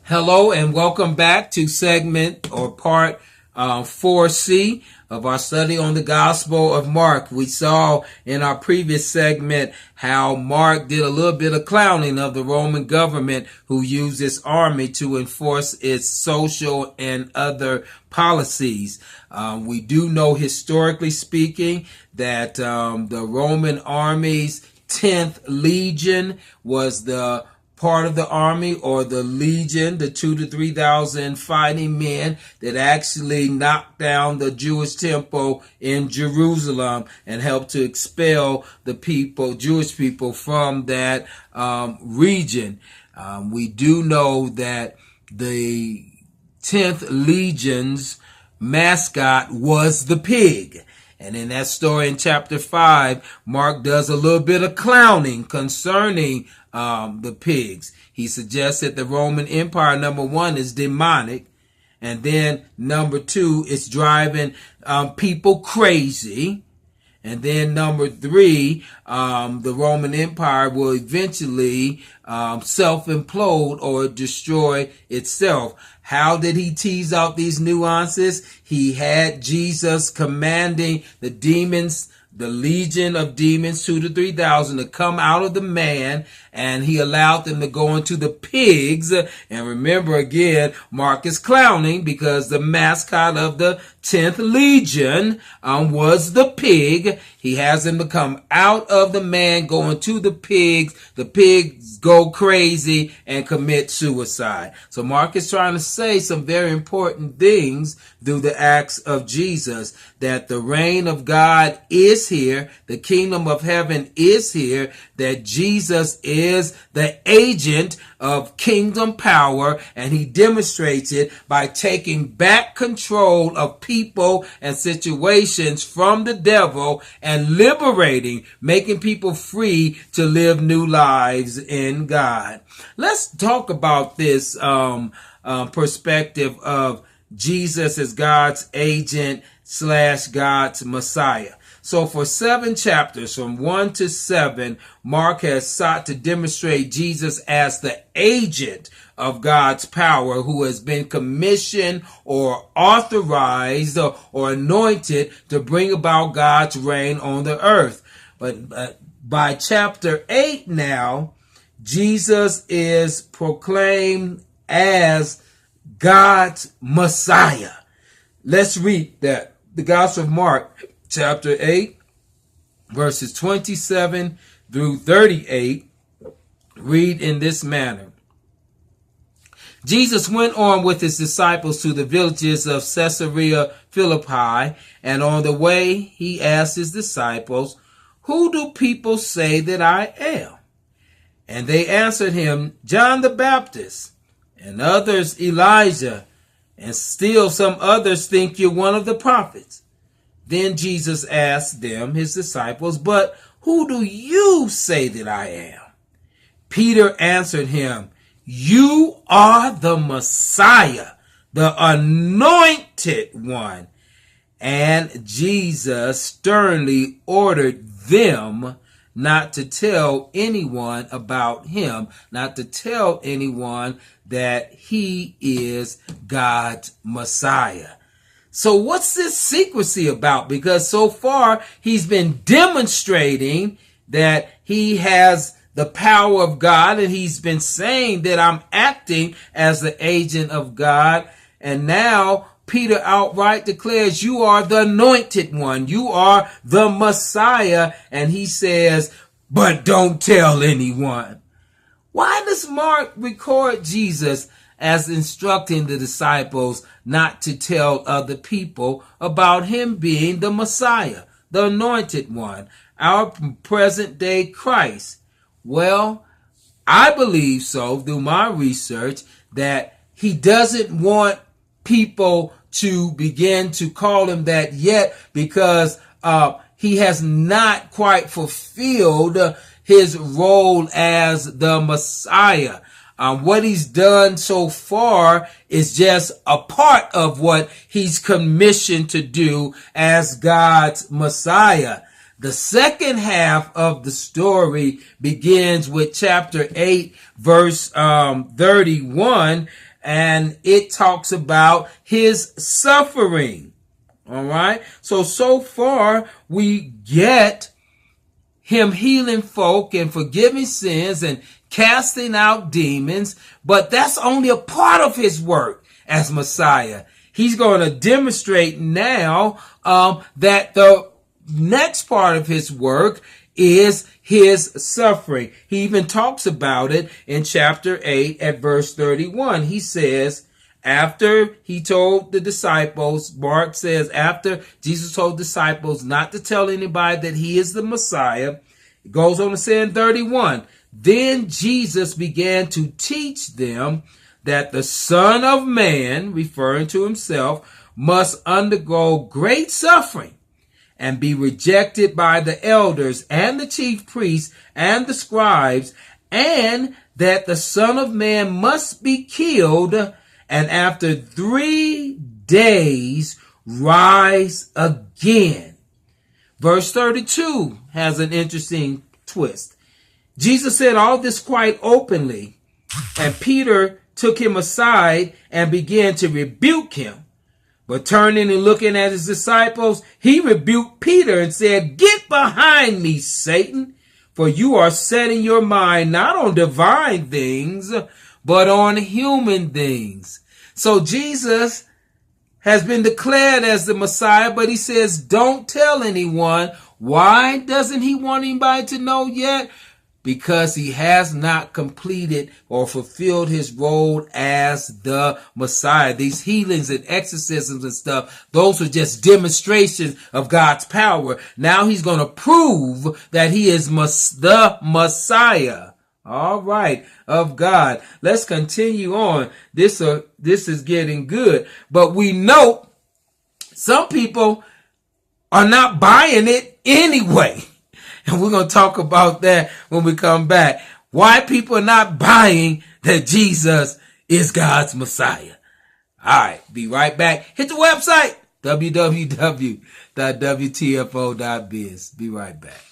Hello and welcome back to segment or part 4C of our study on the Gospel of Mark. We saw in our previous segment how Mark did a little bit of clowning of the Roman government who used its army to enforce its social and other policies. We do know, historically speaking, that the Roman army's 10th Legion was the part of the army, or the legion, the 2,000 to 3,000 fighting men that actually knocked down the Jewish temple in Jerusalem and helped to expel the Jewish people from that region. We do know that the 10th Legion's mascot was the pig. And in that story in chapter 5, Mark does a little bit of clowning concerning the pigs. He suggests that the Roman Empire, number one, is demonic. And then number two, it's driving people crazy. And then number three, the Roman Empire will eventually self-implode or destroy itself. How did he tease out these nuances? He had Jesus commanding the demons, the legion of demons, 2,000 to 3,000, to come out of the man, and he allowed them to go into the pigs. And remember again, Mark is clowning because the mascot of the 10th Legion was the pig. He has them to come out of the man, go into the pigs. The pigs go crazy and commit suicide. So Mark is trying to say some very important things through the acts of Jesus, that the reign of God is here, the kingdom of heaven is here, that Jesus is the agent of kingdom power, and he demonstrates it by taking back control of people and situations from the devil and liberating, making people free to live new lives in God. Let's talk about this perspective of Jesus as God's agent / God's Messiah. So for 7 chapters, from 1 to 7, Mark has sought to demonstrate Jesus as the agent of God's power, who has been commissioned or authorized or anointed to bring about God's reign on the earth. But by chapter 8 now, Jesus is proclaimed as God's Messiah. Let's read that. The Gospel of Mark, chapter 8, verses 27 through 38, read in this manner. Jesus went on with his disciples to the villages of Caesarea Philippi, and on the way he asked his disciples, "Who do people say that I am?" And they answered him, "John the Baptist, and others Elijah, and still some others think you're one of the prophets." Then Jesus asked them, his disciples, "But who do you say that I am?" Peter answered him, "You are the Messiah, the anointed one." And Jesus sternly ordered them not to tell anyone about him, not to tell anyone that he is God's Messiah. So what's this secrecy about? Because so far he's been demonstrating that he has the power of God, and he's been saying that I'm acting as the agent of God. And now Peter outright declares, "You are the anointed one. You are the Messiah." And he says, "But don't tell anyone." Why does Mark record Jesus as instructing the disciples not to tell other people about him being the Messiah, the anointed one, our present day Christ? Well, I believe so through my research that he doesn't want people to begin to call him that yet, because he has not quite fulfilled his role as the Messiah. What he's done so far is just a part of what he's commissioned to do as God's Messiah. The second half of the story begins with chapter 8, verse 31, and it talks about his suffering. All right. So far we get him healing folk and forgiving sins and casting out demons, but that's only a part of his work as Messiah. He's going to demonstrate now that the next part of his work is his suffering. He even talks about it in chapter 8 at verse 31. He says, after he told the disciples, Mark says, after Jesus told disciples not to tell anybody that he is the Messiah, it goes on to say in 31, then Jesus began to teach them that the Son of Man, referring to himself, must undergo great suffering and be rejected by the elders and the chief priests and the scribes, and that the Son of Man must be killed and after 3 days rise again. Verse 32 has an interesting twist. Jesus said all this quite openly, and Peter took him aside and began to rebuke him. But turning and looking at his disciples, he rebuked Peter and said, "Get behind me, Satan, for you are setting your mind not on divine things, but on human things." So Jesus has been declared as the Messiah, but he says, don't tell anyone. Why doesn't he want anybody to know yet? Because he has not completed or fulfilled his role as the Messiah. These healings and exorcisms and stuff, those are just demonstrations of God's power. Now he's going to prove that he is the Messiah. All right, of God. Let's continue on. This is getting good. But we know some people are not buying it anyway. And we're going to talk about that when we come back. Why people are not buying that Jesus is God's Messiah. All right, be right back. Hit the website, www.wtfo.biz. Be right back.